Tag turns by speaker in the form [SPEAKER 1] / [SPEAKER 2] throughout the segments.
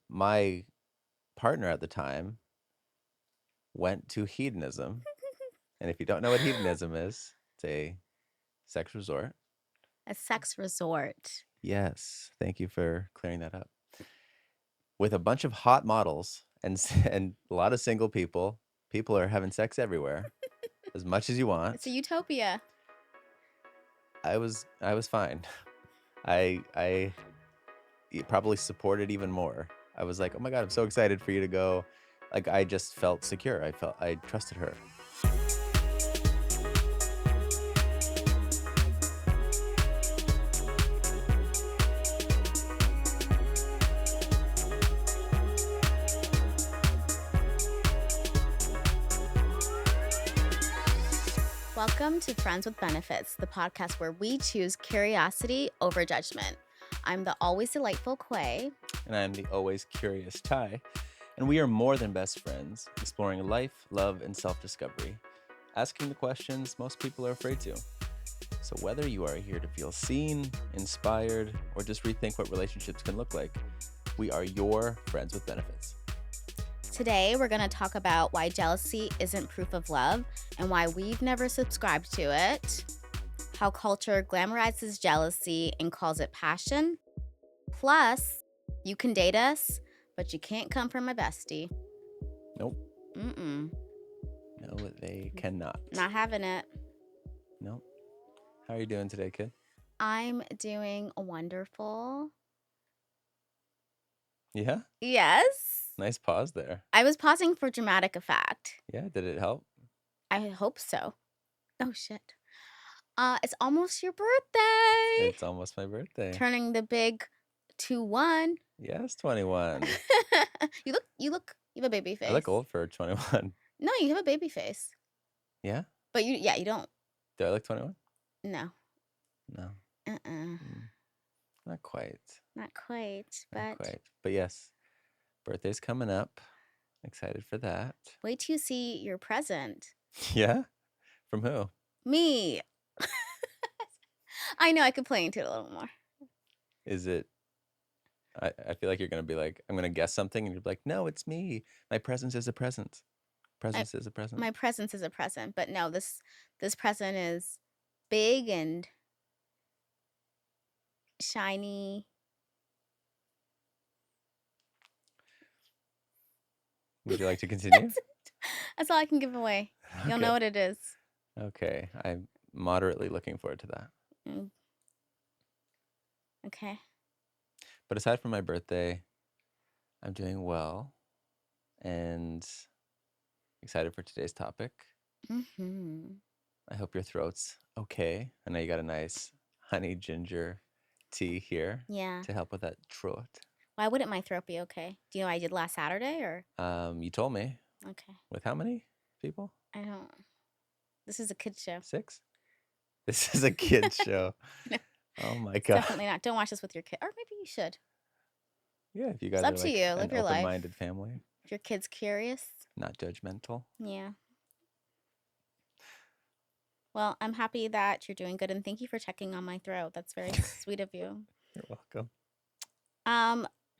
[SPEAKER 1] my partner at the time went to hedonism. And if you don't know what hedonism is, it's a sex resort.
[SPEAKER 2] A sex resort.
[SPEAKER 1] Yes, thank you for clearing that up. With a bunch of hot models and a lot of single people. People are having sex everywhere, as much as you
[SPEAKER 2] It's a
[SPEAKER 1] want.
[SPEAKER 2] utopia.
[SPEAKER 1] I was fine. I probably supported even more. I was like, oh my God, I'm so excited for you to go. Like, I just felt secure. I trusted her.
[SPEAKER 2] Welcome to Friends with Benefits, the podcast where we choose curiosity over judgment. I'm the always delightful Quay.
[SPEAKER 1] And I'm the always curious Ty. And we are more than best friends, exploring life, love, and self-discovery, asking the questions most people are afraid to. So whether you are here to feel seen, inspired, or just rethink what relationships can look like, we are your Friends with Benefits.
[SPEAKER 2] Today, we're going to talk about why jealousy isn't proof of love and why we've never subscribed to it, how culture glamorizes jealousy and calls it passion. Plus, you can date us, but you can't come from a bestie.
[SPEAKER 1] Nope.
[SPEAKER 2] Mm-mm.
[SPEAKER 1] No, they cannot.
[SPEAKER 2] Not having it.
[SPEAKER 1] Nope. How are you doing today, kid?
[SPEAKER 2] I'm doing wonderful.
[SPEAKER 1] Yeah?
[SPEAKER 2] Yes.
[SPEAKER 1] Nice pause there.
[SPEAKER 2] I was pausing for dramatic effect.
[SPEAKER 1] Yeah, did it help?
[SPEAKER 2] I hope so. Oh, shit. It's almost your birthday.
[SPEAKER 1] It's almost my birthday.
[SPEAKER 2] Turning the big 2-1.
[SPEAKER 1] Yes, 21.
[SPEAKER 2] You have a baby face.
[SPEAKER 1] I look old for 21.
[SPEAKER 2] No, you have a baby face.
[SPEAKER 1] Yeah?
[SPEAKER 2] But you don't.
[SPEAKER 1] Do I look 21?
[SPEAKER 2] No.
[SPEAKER 1] No. Not quite.
[SPEAKER 2] Not quite, but
[SPEAKER 1] Not quite. But yes, birthday's coming up. Excited for that.
[SPEAKER 2] wait till you see your present.
[SPEAKER 1] Yeah? From who?
[SPEAKER 2] Me. I know I could play into it a little more.
[SPEAKER 1] Is it? I feel like you're going to be like, I'm going to guess something, and you're like, no, it's me. My presence is a present. Presence is a present.
[SPEAKER 2] My presence is a present, but no, this present is big and shiny.
[SPEAKER 1] Would you like to continue?
[SPEAKER 2] That's all I can give away. You'll know what it is.
[SPEAKER 1] Okay. I'm moderately looking forward to that.
[SPEAKER 2] Mm. Okay.
[SPEAKER 1] But aside from my birthday, I'm doing well and excited for today's topic.
[SPEAKER 2] Mm-hmm.
[SPEAKER 1] I hope your throat's okay. I know you got a nice honey ginger tea here.
[SPEAKER 2] Yeah.
[SPEAKER 1] To help with that throat.
[SPEAKER 2] Why wouldn't my throat be okay? Do you know what I did last Saturday or?
[SPEAKER 1] You told me.
[SPEAKER 2] Okay.
[SPEAKER 1] With how many people?
[SPEAKER 2] I don't. This is a kid's show.
[SPEAKER 1] 6? This is a kid's show.
[SPEAKER 2] No.
[SPEAKER 1] Oh my God.
[SPEAKER 2] Definitely not. Don't watch this with your kid. Or maybe you should.
[SPEAKER 1] Yeah, if you guys
[SPEAKER 2] It's up
[SPEAKER 1] are
[SPEAKER 2] to
[SPEAKER 1] like
[SPEAKER 2] you.
[SPEAKER 1] an
[SPEAKER 2] Live your life.
[SPEAKER 1] open-minded family.
[SPEAKER 2] If your kid's curious.
[SPEAKER 1] Not judgmental.
[SPEAKER 2] Yeah. Well, I'm happy that you're doing good, and thank you for checking on my throat. That's very sweet of you.
[SPEAKER 1] You're welcome.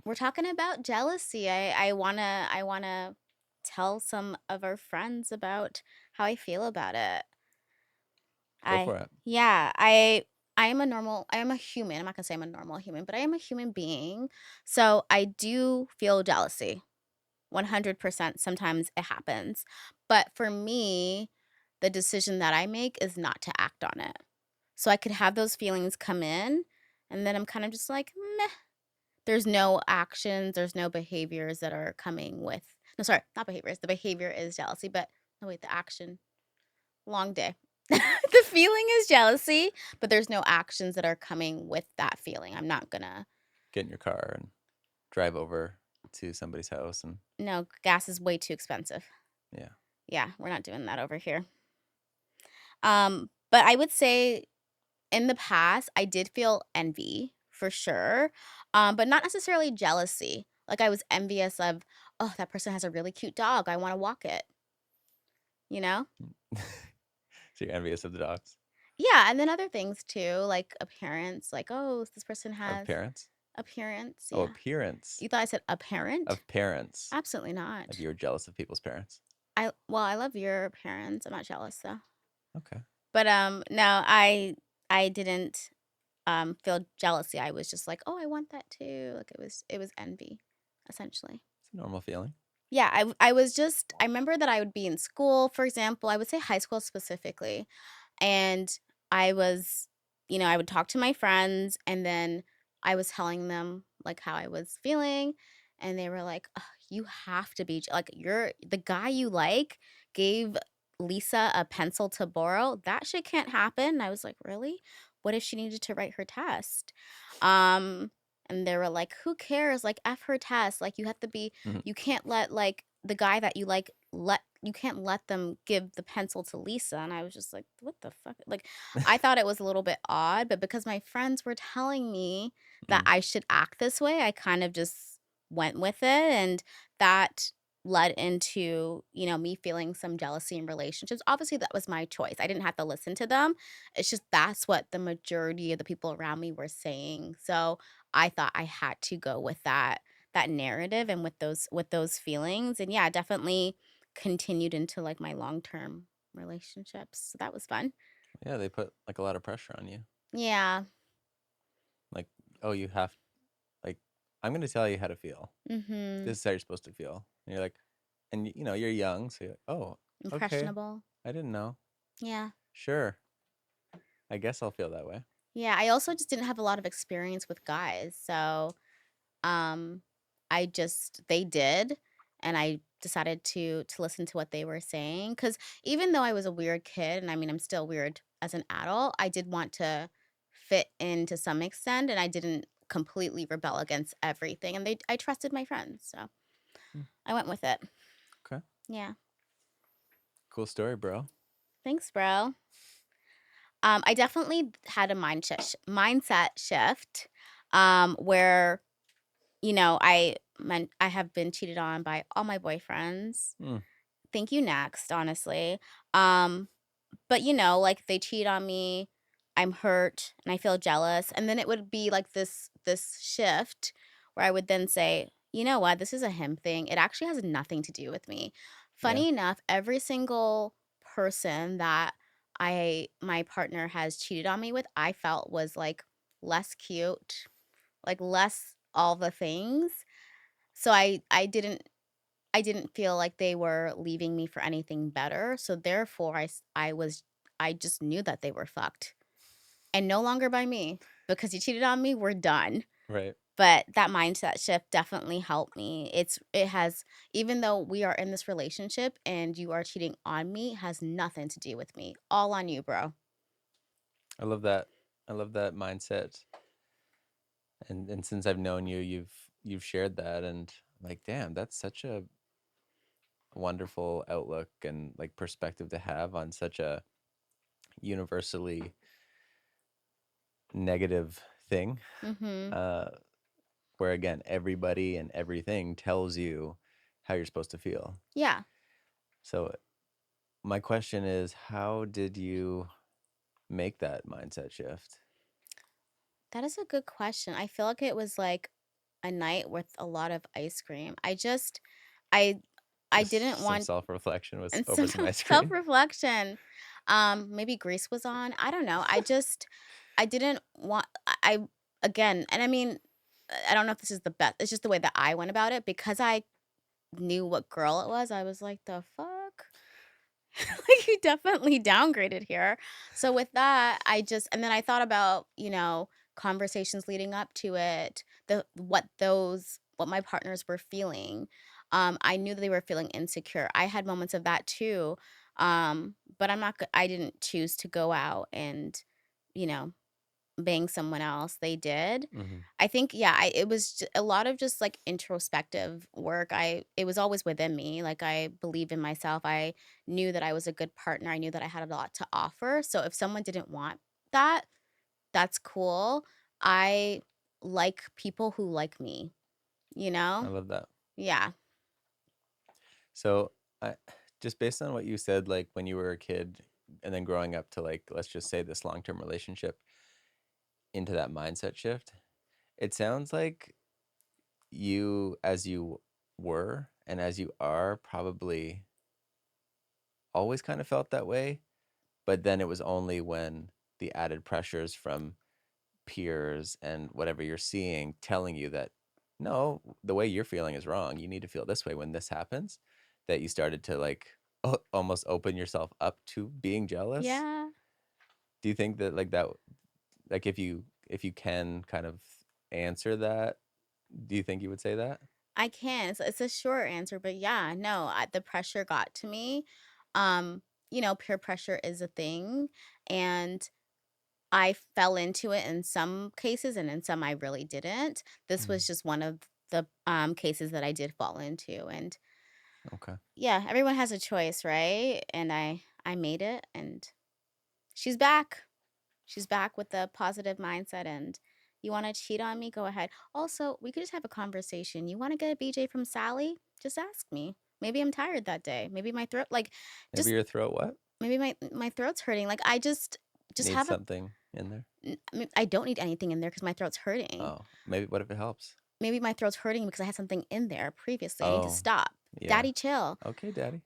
[SPEAKER 2] We're talking about jealousy. I wanna tell some of our friends about how I feel about it.
[SPEAKER 1] Go for it.
[SPEAKER 2] Yeah, I am a human. I'm not gonna say I'm a normal human, but I am a human being. So I do feel jealousy. 100%. Sometimes it happens. But for me, the decision that I make is not to act on it. So I could have those feelings come in, and then I'm kind of just like, meh. There's no actions, there's no behaviors that are coming with. No, sorry, not behaviors. The behavior is jealousy, but no, wait, the action. Long day. The feeling is jealousy, but there's no actions that are coming with that feeling. I'm not gonna.
[SPEAKER 1] Get in your car and drive over to somebody's house and.
[SPEAKER 2] No, gas is way too expensive.
[SPEAKER 1] Yeah.
[SPEAKER 2] Yeah, we're not doing that over here. But I would say in the past, I did feel envy for sure, but not necessarily jealousy. Like I was envious of, oh, that person has a really cute dog. I want to walk it. You know?
[SPEAKER 1] So you're envious of the dogs?
[SPEAKER 2] Yeah, and then other things too, like appearance. Like, oh, this person has
[SPEAKER 1] Of parents?
[SPEAKER 2] Appearance,
[SPEAKER 1] Oh,
[SPEAKER 2] yeah.
[SPEAKER 1] appearance
[SPEAKER 2] You thought I said apparent?
[SPEAKER 1] of parents.
[SPEAKER 2] Absolutely
[SPEAKER 1] Like
[SPEAKER 2] not.
[SPEAKER 1] you were jealous of people's parents.
[SPEAKER 2] I love your parents. I'm not jealous though.
[SPEAKER 1] Okay.
[SPEAKER 2] But no, I didn't feel jealousy. I was just like, "Oh, I want that too." Like it was envy essentially.
[SPEAKER 1] It's a normal feeling.
[SPEAKER 2] Yeah, I was just I remember that I would be in school, for example, I would say high school specifically, and I was I would talk to my friends, and then I was telling them, like, how I was feeling, and they were like, "Ugh, you have to be like, you're the guy you like gave Lisa a pencil to borrow? That shit can't happen." And I was like, "Really? What if she needed to write her test?" Um, and they were like, "Who cares? Like, F her test. Like, you have to be
[SPEAKER 1] Mhm.
[SPEAKER 2] you can't let, like, the guy that you like let you can't let them give the pencil to Lisa." And I was just like, "What the fuck?" Like, I thought it was a little bit odd, but because my friends were telling me that
[SPEAKER 1] Mm.
[SPEAKER 2] I should act this way, I kind of just went with it, and that led into, me feeling some jealousy in relationships. Obviously, that was my choice. I didn't have to listen to them. It's just that's what the majority of the people around me were saying. So, I thought I had to go with that narrative and with those feelings. And yeah, definitely continued into like my long-term relationships. So that was fun.
[SPEAKER 1] Yeah, they put like a lot of pressure on you.
[SPEAKER 2] Yeah.
[SPEAKER 1] Like, oh, you have like I'm gonna tell you how to feel.
[SPEAKER 2] Mhm.
[SPEAKER 1] This is how you're supposed to feel. And you're like, and you know, you're young, so you're like, oh, okay.
[SPEAKER 2] Impressionable.
[SPEAKER 1] I didn't know.
[SPEAKER 2] Yeah.
[SPEAKER 1] Sure. I guess I'll feel that way.
[SPEAKER 2] Yeah, I also just didn't have a lot of experience with guys. So, um I just they did, and I decided to listen to what they were saying cuz even though I was a weird kid, and I mean I'm still weird as an adult, I did want to fit in to some extent, and I didn't completely rebel against everything, and I trusted my friends. So,
[SPEAKER 1] Hmm,
[SPEAKER 2] I went with it.
[SPEAKER 1] okay.
[SPEAKER 2] Yeah.
[SPEAKER 1] Cool story, bro.
[SPEAKER 2] Thanks, bro. I definitely had a mindset shift, where I have been cheated on by all my boyfriends.
[SPEAKER 1] Hmm.
[SPEAKER 2] Thank you next, honestly. But like they cheat on me, I'm hurt and I feel jealous, and then it would be like this shift where I would then say, "You know what? This is a him thing. It actually has nothing to do with me."
[SPEAKER 1] Yeah.
[SPEAKER 2] Funny enough, every single person that my partner has cheated on me with, I felt was like less cute, like less all the things. So I didn't feel like they were leaving me for anything better. So therefore, I just knew that they were fucked and no longer by me because you cheated on me. We're done.
[SPEAKER 1] Right.
[SPEAKER 2] But that mindset shift definitely helped me. It has even though we are in this relationship and you are cheating on me, it has nothing to do with me. All on you, bro.
[SPEAKER 1] I love that. I love that mindset. And since I've known you, you've shared that, and I'm like, damn, that's such a wonderful outlook and like perspective to have on such a universally negative thing.
[SPEAKER 2] Mhm.
[SPEAKER 1] Uh, where again, everybody and everything tells you how you're supposed to feel.
[SPEAKER 2] Yeah.
[SPEAKER 1] So my question is, how did you make that mindset shift?
[SPEAKER 2] That is a good question. I feel like it was like a night with a lot of ice cream. I I didn't
[SPEAKER 1] Just some
[SPEAKER 2] want
[SPEAKER 1] self-reflection was
[SPEAKER 2] and
[SPEAKER 1] over
[SPEAKER 2] some
[SPEAKER 1] some ice cream.
[SPEAKER 2] self-reflection. Maybe Grease was on. I don't know. I didn't want I again, and I mean, I don't know if this is the best. It's just the way that I went about it because I knew what girl it was. I was like, "The fuck?" Like, you definitely downgraded here. So with that, and then I thought about, conversations leading up to it, what my partners were feeling. I knew that they were feeling insecure. I had moments of that too. But I didn't choose to go out and, you know, bang someone else. They did.
[SPEAKER 1] Hmm.
[SPEAKER 2] I think, yeah, it was a lot of just like introspective work. It was always within me. Like I believe in myself. I knew that I was a good partner. I knew that I had a lot to offer. So if someone didn't want that, that's cool. I like people who like me, you
[SPEAKER 1] I
[SPEAKER 2] know?
[SPEAKER 1] love that.
[SPEAKER 2] Yeah.
[SPEAKER 1] So I just based on what you said, like when you were a kid and then growing up to like, let's just say this long-term relationship into that mindset shift. It sounds like you, as you were and as you are, probably always kind of felt that way. But then it was only when the added pressures from peers and whatever you're seeing telling you that no, the way you're feeling is wrong. You need to feel this way when this happens, that you started to like almost open yourself up to being jealous.
[SPEAKER 2] Yeah,
[SPEAKER 1] Do you think that like if you can kind of answer that, do you think you would say that?
[SPEAKER 2] I can. It's a short answer, but yeah, no, the pressure got to me. Um, peer pressure is a thing, and I fell into it in some cases, and in some I really didn't. This
[SPEAKER 1] Mm,
[SPEAKER 2] was just one of the cases that I did fall into, and
[SPEAKER 1] okay.
[SPEAKER 2] yeah, everyone has a choice, right? And I made it, and she's back. She's back with a positive mindset, and you want to cheat on me? Go ahead. Also, we could just have a conversation. You want to get a BJ from Sally? Just ask me. Maybe I'm tired that day. Maybe my throat, like,
[SPEAKER 1] Maybe
[SPEAKER 2] just
[SPEAKER 1] your throat what?
[SPEAKER 2] maybe my throat's hurting. Like, I just
[SPEAKER 1] Needs
[SPEAKER 2] have a.
[SPEAKER 1] something in there?
[SPEAKER 2] I don't need anything in there because my throat's hurting.
[SPEAKER 1] Oh, maybe what if it helps?
[SPEAKER 2] Maybe my throat's hurting because I had something in there previously. I need to
[SPEAKER 1] Oh,
[SPEAKER 2] stop.
[SPEAKER 1] yeah.
[SPEAKER 2] Daddy, chill.
[SPEAKER 1] Okay, daddy.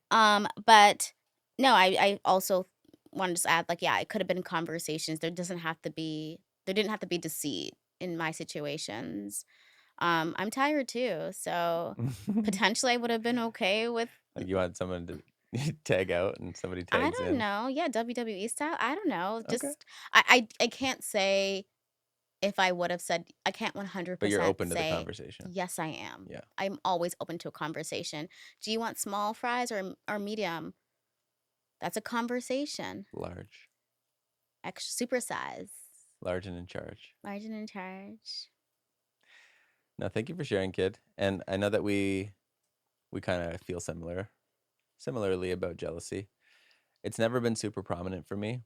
[SPEAKER 2] But no, I also wanna just add, like, yeah, it could have been conversations. There didn't have to be deceit in my situations. I'm tired too, so potentially I would have been okay with
[SPEAKER 1] Like you want someone to tag out and somebody
[SPEAKER 2] I
[SPEAKER 1] tags
[SPEAKER 2] don't
[SPEAKER 1] in.
[SPEAKER 2] know, yeah, WWE style, I don't know,
[SPEAKER 1] Okay.
[SPEAKER 2] just I can't say if I would have said I can't
[SPEAKER 1] But you're
[SPEAKER 2] 100%
[SPEAKER 1] open to the
[SPEAKER 2] say,
[SPEAKER 1] conversation.
[SPEAKER 2] "Yes, I am."
[SPEAKER 1] Yeah.
[SPEAKER 2] I'm always open to a conversation. "Do you want small fries or medium?" That's a conversation.
[SPEAKER 1] Large.
[SPEAKER 2] Extra super size.
[SPEAKER 1] Large and in charge.
[SPEAKER 2] Margin in charge.
[SPEAKER 1] No, thank you for sharing, kid. And I know that we kind of feel similarly about jealousy. It's never been super prominent for me,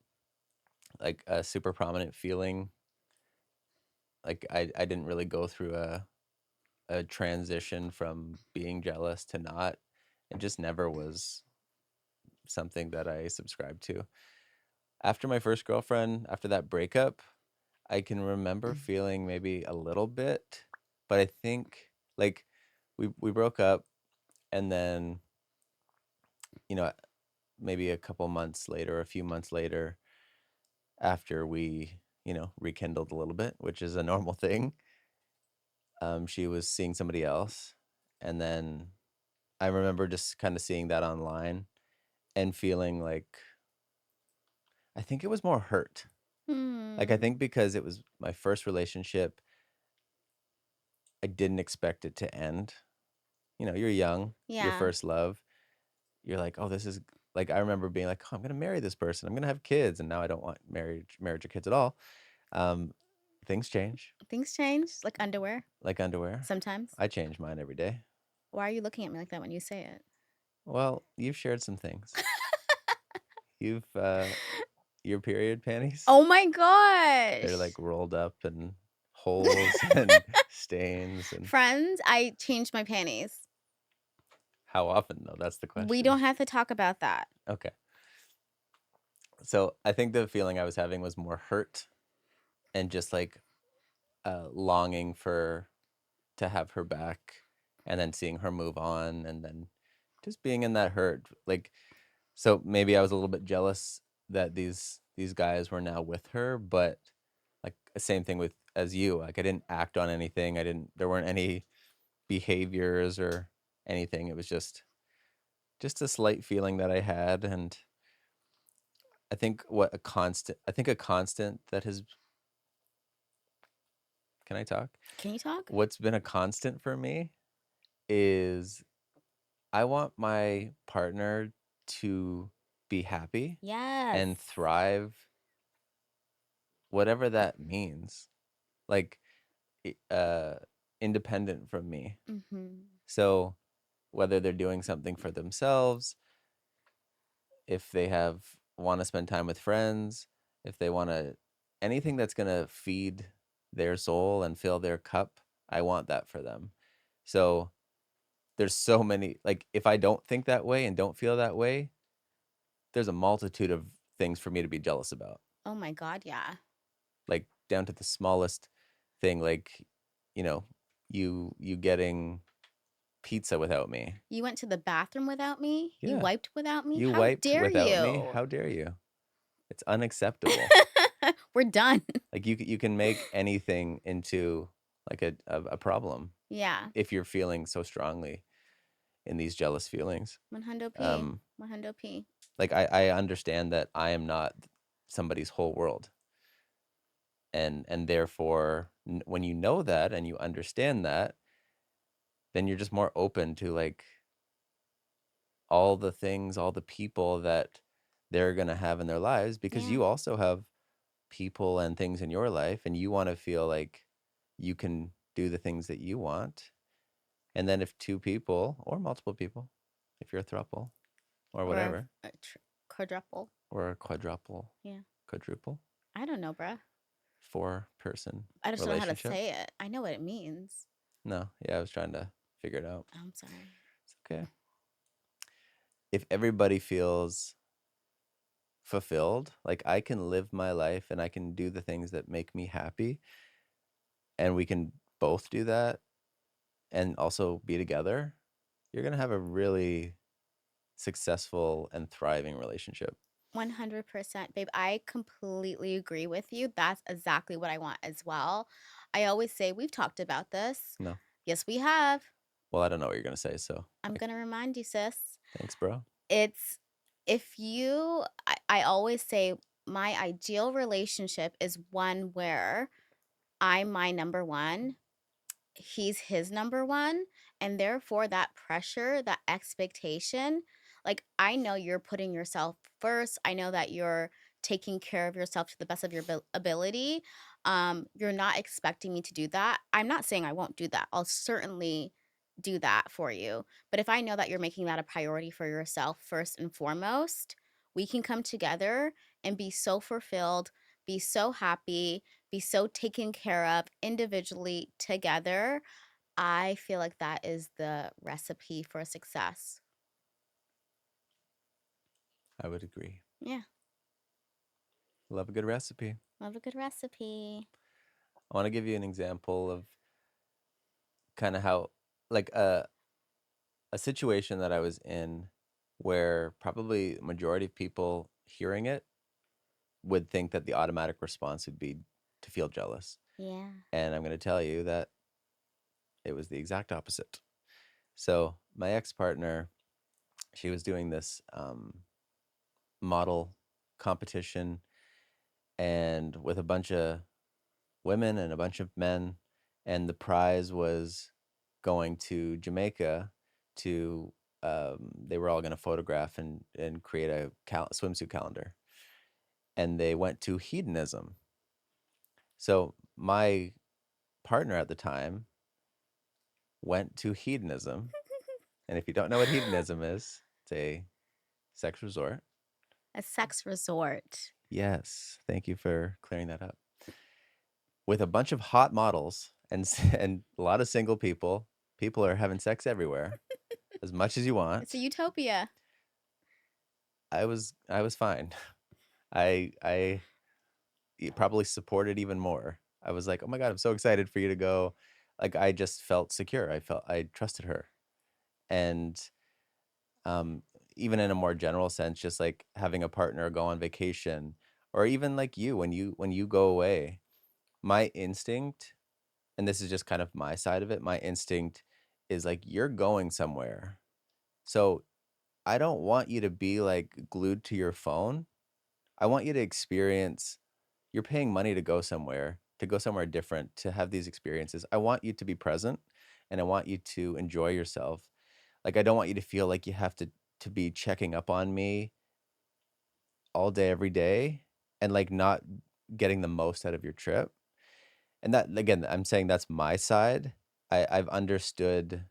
[SPEAKER 1] like a super prominent feeling. Like I didn't really go through a transition from being jealous to not. It just never was something that I subscribed to. After my first girlfriend, after that breakup, I can remember feeling maybe a little bit, but I think like we broke up, and then you know maybe a couple months later, a few months later, after we rekindled a little bit, which is a normal thing, she was seeing somebody else, and then I remember just kind of seeing that online and feeling like I think it was more hurt. Like I
[SPEAKER 2] Hmm.
[SPEAKER 1] think because it was my first relationship, I didn't expect it to end. You're young, your
[SPEAKER 2] Yeah.
[SPEAKER 1] first love. You're like, oh, this is like I remember being like, oh, I'm gonna marry this person. I'm gonna have kids, and now I don't want marriage or kids at all. Um, things change,
[SPEAKER 2] Things change, like underwear,
[SPEAKER 1] like underwear.
[SPEAKER 2] sometimes.
[SPEAKER 1] I change mine every day.
[SPEAKER 2] Why are you looking at me like that when you say it?
[SPEAKER 1] Well, you've shared some things. You've your period panties.
[SPEAKER 2] Oh my
[SPEAKER 1] They're
[SPEAKER 2] gosh.
[SPEAKER 1] like rolled up and holes and stains. And
[SPEAKER 2] Friends, I changed my panties.
[SPEAKER 1] how often though? That's the
[SPEAKER 2] We
[SPEAKER 1] question.
[SPEAKER 2] don't have to talk about that.
[SPEAKER 1] Okay. So I think the feeling I was having was more hurt and just like longing for to have her back, and then seeing her move on, and then just being in that hurt. Like, so maybe I was a little bit jealous that these guys were now with her, but like the same thing with as you. Like I didn't act on anything. There weren't any behaviors or anything. It was just a slight feeling that I had. And I think a constant that has can I talk?
[SPEAKER 2] Can you talk?
[SPEAKER 1] What's been a constant for me is I want my partner to be happy
[SPEAKER 2] Yes.
[SPEAKER 1] and thrive, whatever that means. Like i- uh independent from me.
[SPEAKER 2] Mhm.
[SPEAKER 1] So whether they're doing something for themselves, if they have want to spend time with friends, if they want to anything that's going to feed their soul and fill their cup, I want that for them. So there's so many like if I don't think that way and don't feel that way, there's a multitude of things for me to be jealous about.
[SPEAKER 2] Oh my god, yeah.
[SPEAKER 1] Like down to the smallest thing, like you know, you getting pizza without me.
[SPEAKER 2] You went to the bathroom without me? You
[SPEAKER 1] Yeah.
[SPEAKER 2] wiped without me?
[SPEAKER 1] You
[SPEAKER 2] How
[SPEAKER 1] wiped
[SPEAKER 2] dare
[SPEAKER 1] without me.
[SPEAKER 2] you?
[SPEAKER 1] How dare you? It's unacceptable.
[SPEAKER 2] We're done.
[SPEAKER 1] Like you can make anything into like a problem
[SPEAKER 2] Yeah.
[SPEAKER 1] if you're feeling so strongly in these jealous feelings.
[SPEAKER 2] 100p.
[SPEAKER 1] Um,
[SPEAKER 2] 100p.
[SPEAKER 1] like I understand that I am not somebody's whole world, and therefore when you know that and you understand that, then you're just more open to like all the things, all the people that they're gonna have in their lives, because
[SPEAKER 2] Yeah.
[SPEAKER 1] you also have people and things in your life, and you want to feel like you can do the things that you want. And then if two people or multiple people, if you're a throuple or
[SPEAKER 2] Or
[SPEAKER 1] whatever,
[SPEAKER 2] a quadruple.
[SPEAKER 1] or a quadruple,
[SPEAKER 2] Yeah.
[SPEAKER 1] quadruple,
[SPEAKER 2] I don't know, bruh.
[SPEAKER 1] 4-person
[SPEAKER 2] I just don't know how to
[SPEAKER 1] relationship.
[SPEAKER 2] say it. I know what it means.
[SPEAKER 1] No, yeah, I was trying to figure it out.
[SPEAKER 2] I'm sorry.
[SPEAKER 1] It's okay. If everybody feels fulfilled, like I can live my life and I can do the things that make me happy, and we can both do that and also be together, you're going to have a really successful and thriving relationship.
[SPEAKER 2] 100%, babe. I completely agree with you. That's exactly what I want as well. I always say, we've talked about this.
[SPEAKER 1] No.
[SPEAKER 2] Yes, we have.
[SPEAKER 1] Well, I don't know what you're going to say, so
[SPEAKER 2] I'm going to remind you, sis.
[SPEAKER 1] thanks, bro.
[SPEAKER 2] It's if you, I always say, my ideal relationship is one where I'm my number one, he's his number one, and therefore that pressure, that expectation, like I know you're putting yourself first. I know that you're taking care of yourself to the best of your ability. You're not expecting me to do that. I'm not saying I won't do that. I'll certainly do that for you. But if I know that you're making that a priority for yourself first and foremost, we can come together and be so fulfilled, be so happy, be so taken care of individually together. I feel like that is the recipe for success.
[SPEAKER 1] I would agree.
[SPEAKER 2] Yeah,
[SPEAKER 1] Love a good recipe.
[SPEAKER 2] love a good recipe.
[SPEAKER 1] I want to give you an example of kind of how, like a situation that I was in where probably majority of people hearing it would think that the automatic response would be to feel jealous.
[SPEAKER 2] Yeah.
[SPEAKER 1] And I'm going to tell you that it was the exact opposite. So my ex-partner, she was doing this model competition, and with a bunch of women and a bunch of men, and the prize was going to Jamaica to they were all going to photograph and create a swimsuit calendar, and they went to hedonism. So my partner at the time went to hedonism, and if you don't know what hedonism is, it's a sex resort.
[SPEAKER 2] A sex resort.
[SPEAKER 1] Yes, thank you for clearing that up. With a bunch of hot models and and a lot of single people. People are having sex everywhere, as much as you
[SPEAKER 2] It's a
[SPEAKER 1] want.
[SPEAKER 2] utopia.
[SPEAKER 1] I was fine. I probably supported even more. I was like, "Oh my God, I'm so excited for you to go." Like I just felt secure. I trusted her. And um even in a more general sense, just like having a partner go on vacation, or even like you when you go away, my instinct, and this is just kind of my side of it, my instinct is like you're going somewhere. So I don't want you to be like glued to your phone. I want you to experience, you're paying money to go somewhere different, to have these experiences. I want you to be present, and I want you to enjoy yourself. Like I don't want you to feel like you have to be checking up on me all day every day, and like not getting the most out of your trip. And that, again, I'm saying that's my side. I've understood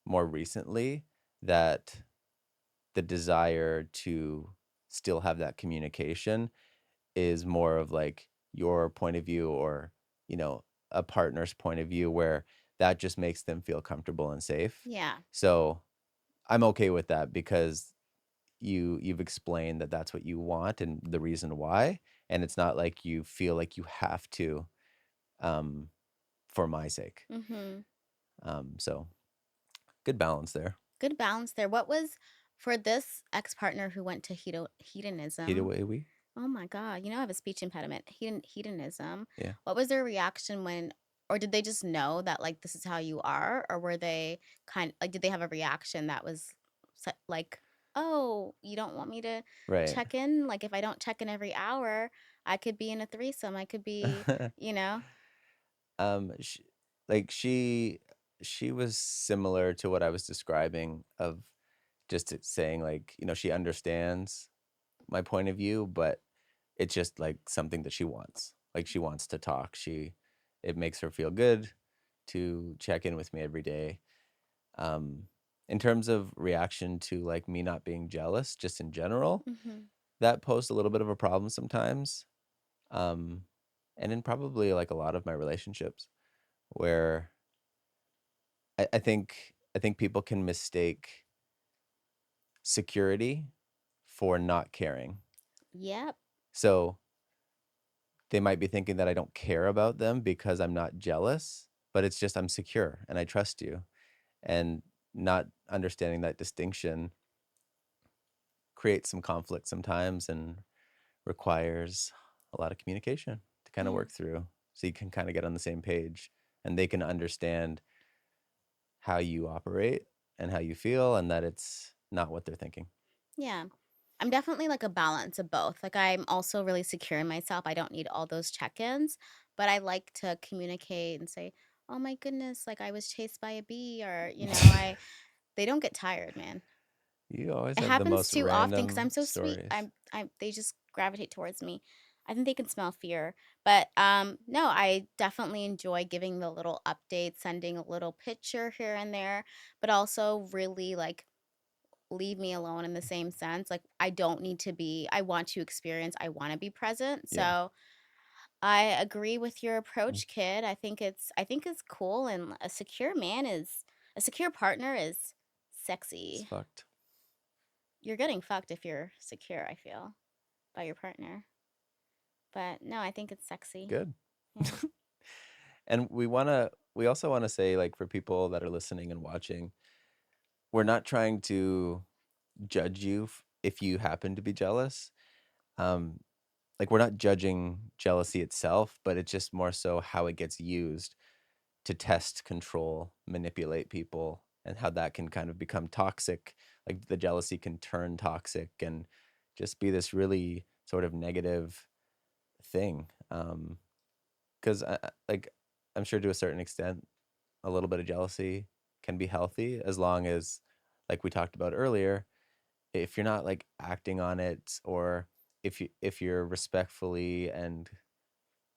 [SPEAKER 1] more recently that the desire to still have that communication is more of like your point of view, or a partner's point of view, where that just makes them feel comfortable and safe.
[SPEAKER 2] Yeah.
[SPEAKER 1] So I'm okay with that, because you've explained that that's what you want and the reason why, and it's not like you feel like you have to um for my sake.
[SPEAKER 2] Mhm.
[SPEAKER 1] So good balance there.
[SPEAKER 2] Good balance there. What was for this ex-partner who went to
[SPEAKER 1] Either
[SPEAKER 2] hedonism?
[SPEAKER 1] way, we
[SPEAKER 2] Oh my god, I have a speech impediment. Hedonism.
[SPEAKER 1] yeah.
[SPEAKER 2] What was their reaction when or did they just know that, like, this is how you are? Or were they did they have a reaction that was like, "Oh, you don't want me to
[SPEAKER 1] Right.
[SPEAKER 2] check in? Like, if I don't check in every hour, I could be in a threesome. I could be," you know?
[SPEAKER 1] Sh like, she was similar to what I was describing of just saying, like, she understands my point of view, but it's just, like, something that she wants. Like, she wants to talk. It makes her feel good to check in with me every day. Um, in terms of reaction to, like, me not being jealous, just in general,
[SPEAKER 2] Mhm.
[SPEAKER 1] that posed a little bit of a problem sometimes, um, and in probably, like, a lot of my relationships where I think people can mistake security for not caring.
[SPEAKER 2] Yep.
[SPEAKER 1] So, they might be thinking that I don't care about them because I'm not jealous, but it's just I'm secure and I trust you. And not understanding that distinction creates some conflict sometimes and requires a lot of communication to kinda
[SPEAKER 2] Yeah.
[SPEAKER 1] work through so you can kinda get on the same page and they can understand how you operate and how you feel and that it's not what they're thinking.
[SPEAKER 2] Yeah. I'm definitely like a balance of both. Like I'm also really secure in myself. I don't need all those check-ins, but I like to communicate and say, "Oh my goodness, like I was chased by a bee," or I they don't get tired, man.
[SPEAKER 1] You always
[SPEAKER 2] It
[SPEAKER 1] have the
[SPEAKER 2] happens
[SPEAKER 1] most
[SPEAKER 2] too often because 'cause I'm
[SPEAKER 1] random
[SPEAKER 2] so sweet.
[SPEAKER 1] stories.
[SPEAKER 2] They just gravitate towards me. I think they can smell fear. But no, I definitely enjoy giving the little updates, sending a little picture here and there, but also really like leave me alone in the same sense. Like I don't need to be I want to experience, I want to be present.
[SPEAKER 1] Yeah.
[SPEAKER 2] So I agree with your
[SPEAKER 1] Mm.
[SPEAKER 2] approach, kid. I think it's cool and a secure partner is
[SPEAKER 1] It's
[SPEAKER 2] sexy.
[SPEAKER 1] fucked.
[SPEAKER 2] You're getting fucked if you're secure, I feel, by your partner. But no, I think it's sexy.
[SPEAKER 1] Good.
[SPEAKER 2] Yeah.
[SPEAKER 1] And we also wanna say, like, for people that are listening and watching, we're not trying to judge you if you happen to be jealous. Um, like, we're not judging jealousy itself, but it's just more so how it gets used to test, control, manipulate people, and how that can kind of become toxic. Like, the jealousy can turn toxic and just be this really sort of negative thing. 'Cause like, I'm sure to a certain extent, a little bit of jealousy can be healthy as long as, like we talked about earlier, if you're not, like, acting on it or if you're respectfully and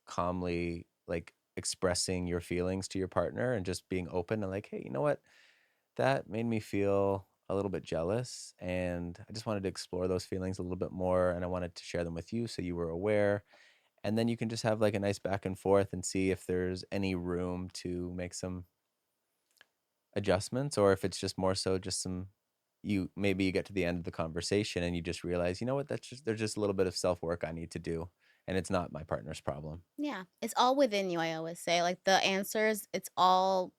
[SPEAKER 1] calmly, like, expressing your feelings to your partner and just being open and like, "Hey, you know what? That made me feel a little bit jealous, and I just wanted to explore those feelings a little bit more, and I wanted to share them with you so you were aware." And then you can just have, like, a nice back and forth and see if there's any room to make some adjustments or if it's just more so just some maybe you get to the end of the conversation and you just realize, "You know what? That's just there's just a little bit of self-work I need to do, and it's not my partner's problem."
[SPEAKER 2] Yeah. It's all within you, I always say. Like the answers, it's all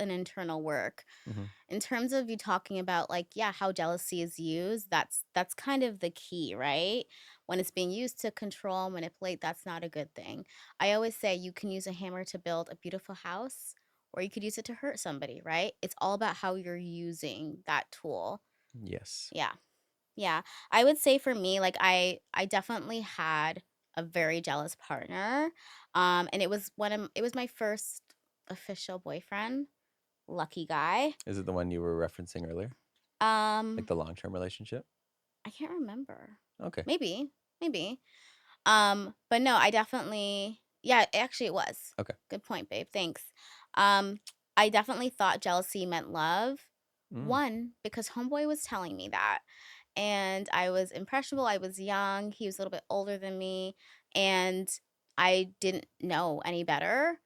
[SPEAKER 2] an internal work.
[SPEAKER 1] Mhm.
[SPEAKER 2] In terms of you talking about like, yeah, how jealousy is used, that's kind of the key, right? When it's being used to control and manipulate, that's not a good thing. I always say you can use a hammer to build a beautiful house, or you could use it to hurt somebody, right? It's all about how you're using that tool.
[SPEAKER 1] Yes.
[SPEAKER 2] Yeah. Yeah. I would say for me, like I definitely had a very jealous partner. And it was my first official boyfriend. Lucky guy.
[SPEAKER 1] Is it the one you were referencing earlier? Like
[SPEAKER 2] Um
[SPEAKER 1] the long-term relationship?
[SPEAKER 2] I can't remember.
[SPEAKER 1] Okay.
[SPEAKER 2] Maybe. Maybe. But no, I definitely yeah, actually it was.
[SPEAKER 1] Okay.
[SPEAKER 2] Good point, babe. Thanks. Um, I definitely thought jealousy meant love.
[SPEAKER 1] Mm.
[SPEAKER 2] One, because homeboy was telling me that. And I was impressionable. I was young. He was a little bit older than me. And I didn't know any better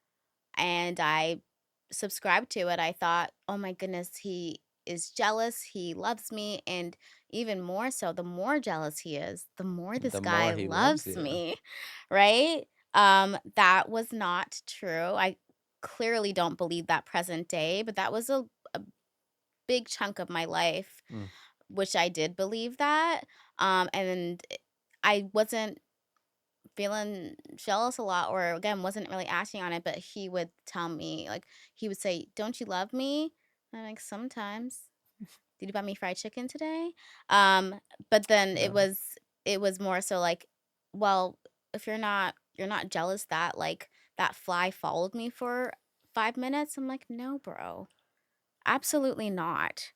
[SPEAKER 2] and I subscribed to it. I thought, "Oh my goodness, he is jealous. He loves me." And even more so, the more jealous he is, the more this
[SPEAKER 1] The more
[SPEAKER 2] guy
[SPEAKER 1] he loves
[SPEAKER 2] loves
[SPEAKER 1] you.
[SPEAKER 2] me, right? That was not true. clearly don't believe that present day, but that was a big chunk of my life,
[SPEAKER 1] Mm.
[SPEAKER 2] which I did believe that. And I wasn't feeling jealous a lot, or again, wasn't really acting on it, but he would tell me, like, he would say, "Don't you love me?" And I'm like, "Sometimes." "Did you buy me fried chicken today?" Um, but then it
[SPEAKER 1] No.
[SPEAKER 2] was it was more so like, well, if you're not jealous that like that fly followed me for 5 minutes. I'm like, no, bro. Absolutely not.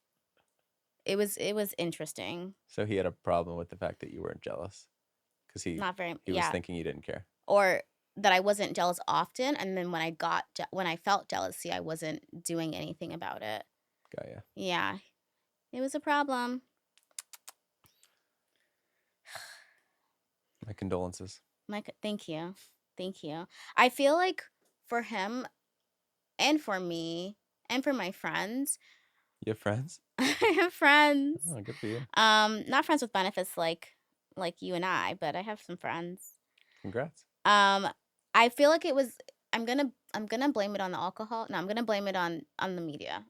[SPEAKER 2] It was interesting.
[SPEAKER 1] So he had a problem with the fact that you weren't jealous because
[SPEAKER 2] Not very,
[SPEAKER 1] he was
[SPEAKER 2] yeah.
[SPEAKER 1] thinking you didn't care.
[SPEAKER 2] Or that I wasn't jealous often, and then when I felt jealousy, I wasn't doing anything about it.
[SPEAKER 1] Got ya.
[SPEAKER 2] Yeah, it was a problem.
[SPEAKER 1] My condolences.
[SPEAKER 2] Thank you. Thank you. I feel like for him and for me and for my friends,
[SPEAKER 1] You have friends?
[SPEAKER 2] I have friends.
[SPEAKER 1] Oh, good for you.
[SPEAKER 2] Not friends with benefits like you and I, but I have some friends.
[SPEAKER 1] Congrats.
[SPEAKER 2] Um, I feel like it was I'm gonna blame it on the alcohol. No, I'm gonna blame it on the media.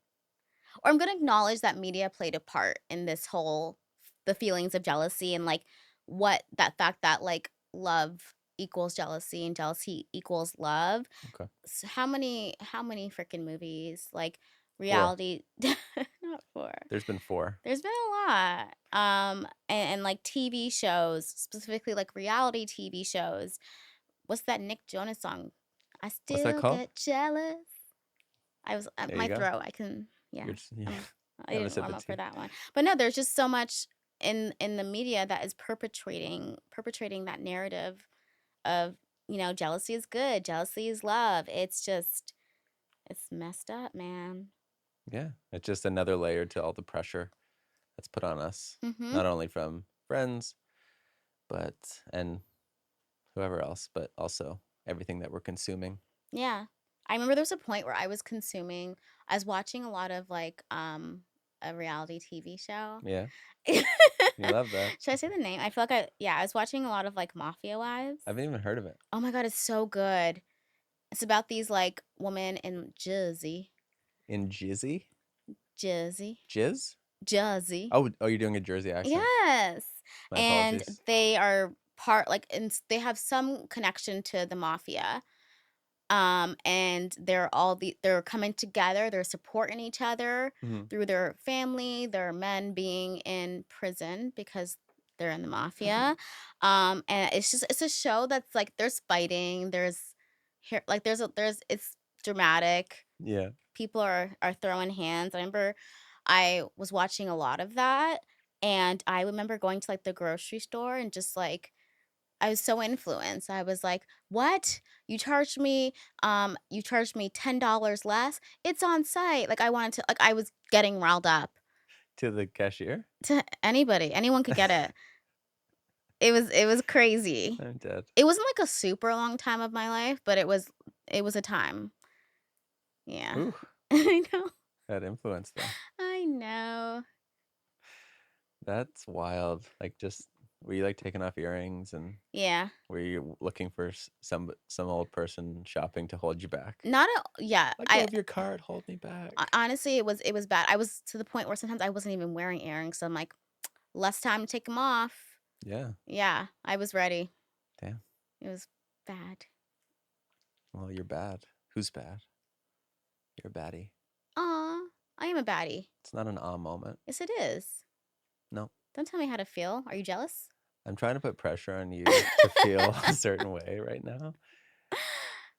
[SPEAKER 2] Or I'm gonna acknowledge that media played a part in this whole the feelings of jealousy, and like what that fact that like love equals jealousy and jealousy equals love.
[SPEAKER 1] Okay.
[SPEAKER 2] How many freaking movies, like,
[SPEAKER 1] 4.
[SPEAKER 2] reality not 4.
[SPEAKER 1] There's been 4.
[SPEAKER 2] There's been a lot. And like TV shows, specifically like reality TV shows. What's that Nick Jonas song? I
[SPEAKER 1] What's that
[SPEAKER 2] still
[SPEAKER 1] called?
[SPEAKER 2] get jealous. I was
[SPEAKER 1] There you
[SPEAKER 2] my
[SPEAKER 1] go.
[SPEAKER 2] throat. I can, yeah.
[SPEAKER 1] You're just yeah.
[SPEAKER 2] I
[SPEAKER 1] Having a
[SPEAKER 2] didn't
[SPEAKER 1] sip
[SPEAKER 2] warm
[SPEAKER 1] of
[SPEAKER 2] up for
[SPEAKER 1] tea.
[SPEAKER 2] that one. But no, there's just so much in the media that is perpetrating that narrative of, jealousy is good, jealousy is love. It's messed up, man.
[SPEAKER 1] Yeah. It's just another layer to all the pressure that's put on us,
[SPEAKER 2] Mhm.
[SPEAKER 1] not only from friends, but and whoever else, but also everything that we're consuming.
[SPEAKER 2] Yeah. I remember there was a point where I was watching a lot of like a reality TV show.
[SPEAKER 1] Yeah.
[SPEAKER 2] Should
[SPEAKER 1] You love that.
[SPEAKER 2] I say the name? I feel like I was watching a lot of like Mafia Wives.
[SPEAKER 1] I haven't even heard of it.
[SPEAKER 2] Oh my God, it's so good. It's about these like women in
[SPEAKER 1] In Jizzy?
[SPEAKER 2] Jersey,
[SPEAKER 1] Jizz?
[SPEAKER 2] Jersey.
[SPEAKER 1] Oh, you're doing a Jersey accent.
[SPEAKER 2] Yes.
[SPEAKER 1] My
[SPEAKER 2] And
[SPEAKER 1] apologies.
[SPEAKER 2] they are part like and they have some connection to the mafia. And they're coming together, they're supporting each other
[SPEAKER 1] Mhm.
[SPEAKER 2] through their family, their men being in prison because they're in the mafia. And it's a show that's like there's fighting, there's here like there's it's dramatic.
[SPEAKER 1] Yeah.
[SPEAKER 2] People are throwing hands. I remember I was watching a lot of that, and I remember going to like the grocery store and just like I was so influenced. I was like, "What? You charged me $10 less? It's on site." Like I wanted to like I was getting riled up.
[SPEAKER 1] To the cashier?
[SPEAKER 2] To anybody. Anyone could get it. It was crazy.
[SPEAKER 1] I'm dead.
[SPEAKER 2] It wasn't like a super long time of my life, but it was a time. Yeah.
[SPEAKER 1] Ooh,
[SPEAKER 2] I know.
[SPEAKER 1] that influence though.
[SPEAKER 2] I know.
[SPEAKER 1] That's wild. Like just were you like taking off earrings and
[SPEAKER 2] Yeah.
[SPEAKER 1] were you looking for some old person shopping to hold you back?
[SPEAKER 2] Not a yeah,
[SPEAKER 1] Let go of your cart, hold me back.
[SPEAKER 2] honestly, it was bad. I was to the point where sometimes I wasn't even wearing earrings, so I'm like, "Less time to take them off."
[SPEAKER 1] Yeah.
[SPEAKER 2] Yeah, I was ready.
[SPEAKER 1] Damn.
[SPEAKER 2] It was bad.
[SPEAKER 1] Well, you're bad. Who's bad? You're a baddie.
[SPEAKER 2] Aw, I am a baddie.
[SPEAKER 1] It's not an ah moment.
[SPEAKER 2] Yes, it is.
[SPEAKER 1] No.
[SPEAKER 2] Don't tell me how to feel. Are you jealous?
[SPEAKER 1] I'm trying to put pressure on you to feel a certain way right now.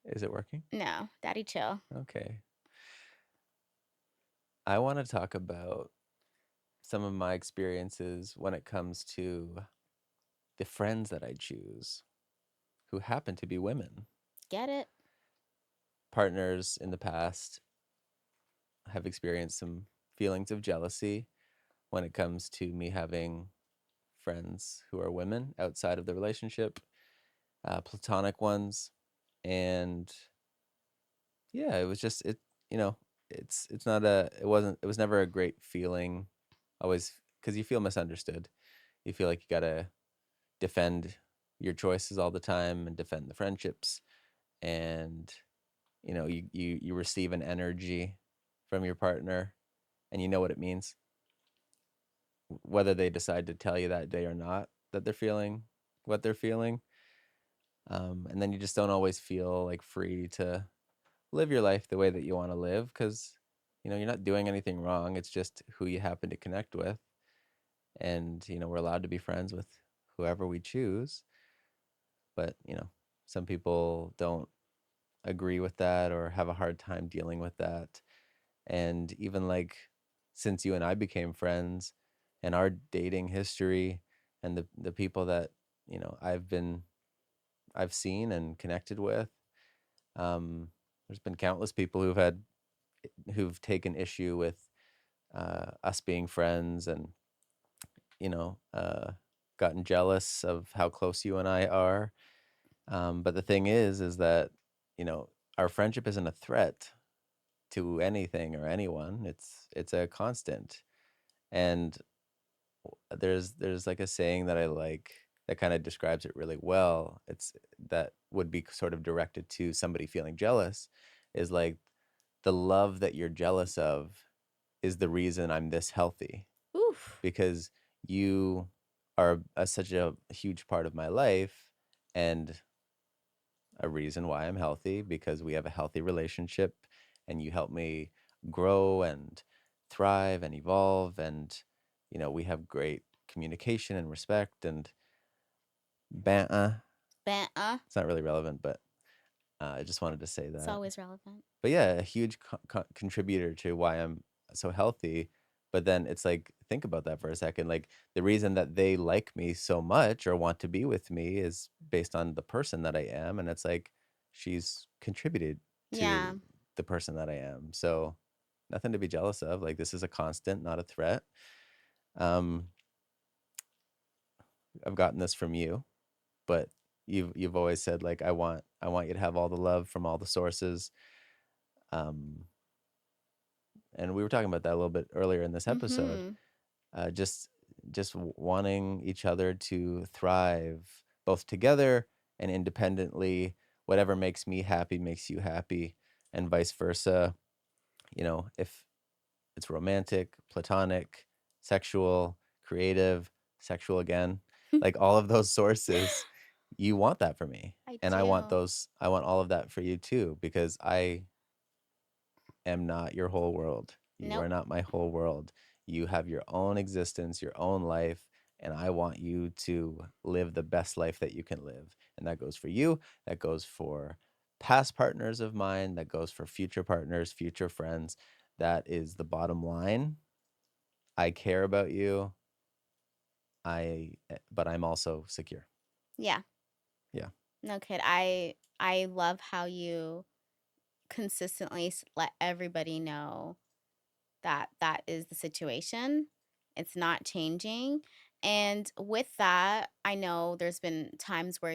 [SPEAKER 1] Is it working?
[SPEAKER 2] No, daddy chill.
[SPEAKER 1] Okay. I want to talk about some of my experiences when it comes to the friends that I choose who happen to be women.
[SPEAKER 2] Get it?
[SPEAKER 1] Partners in the past have experienced some feelings of jealousy when it comes to me having friends who are women outside of the relationship, platonic ones. And yeah, it was just, you know, it's not it was never a great feeling always because you feel misunderstood. You feel like you got to defend your choices all the time and defend the friendships. And you receive an energy from your partner, and you know what it means, whether they decide to tell you that day or not that they're feeling what they're feeling. And then you just don't always feel like free to live your life the way that you want to live, because you're not doing anything wrong. It's just who you happen to connect with, and we're allowed to be friends with whoever we choose. But some people don't agree with that or have a hard time dealing with that. And even like since you and I became friends, and our dating history, and the people that I've seen and connected with, there's been countless people who've taken issue with us being friends, and you know uh, gotten jealous of how close you and I are. But the thing is that you know our friendship isn't a threat to anything or anyone. It's a constant. And there's like a saying that I like that kind of describes it really well. It's that would be sort of directed to somebody feeling jealous, is like, the love that you're jealous of is the reason I'm this healthy,
[SPEAKER 2] Oof.
[SPEAKER 1] because you are such a huge part of my life, and a reason why I'm healthy, because we have a healthy relationship, and you help me grow and thrive and evolve, and we have great communication and respect and banter.
[SPEAKER 2] Uh,
[SPEAKER 1] It's not really relevant, but I just wanted to say
[SPEAKER 2] it's
[SPEAKER 1] that.
[SPEAKER 2] always relevant.
[SPEAKER 1] But yeah, a huge contributor to why I'm so healthy. But then it's like, think about that for a second. Like, the reason that they like me so much or want to be with me is based on the person that I am. And it's like, she's contributed
[SPEAKER 2] Yeah.
[SPEAKER 1] to the person that I am. So nothing to be jealous of. Like, this is a constant, not a threat. Um, I've gotten this from you, but you've always said, like, I want you to have all the love from all the sources. Um, and we were talking about that a little bit earlier in this episode.
[SPEAKER 2] Mm-hmm.
[SPEAKER 1] Just wanting each other to thrive, both together and independently. Whatever makes me happy makes you happy, and vice versa. If it's romantic, platonic, sexual, creative, sexual again, like all of those sources, you want that for me,
[SPEAKER 2] I
[SPEAKER 1] and
[SPEAKER 2] do.
[SPEAKER 1] I want all of that for you too, because I am not your whole world. You are
[SPEAKER 2] Nope.
[SPEAKER 1] not my whole world. You have your own existence, your own life, and I want you to live the best life that you can live. And that goes for you, that goes for past partners of mine, that goes for future partners, future friends. That is the bottom line. I care about you. But I'm also secure.
[SPEAKER 2] Yeah.
[SPEAKER 1] Yeah.
[SPEAKER 2] No kid. I love how you consistently let everybody know that that is the situation. It's not changing. And with that, I know there's been times where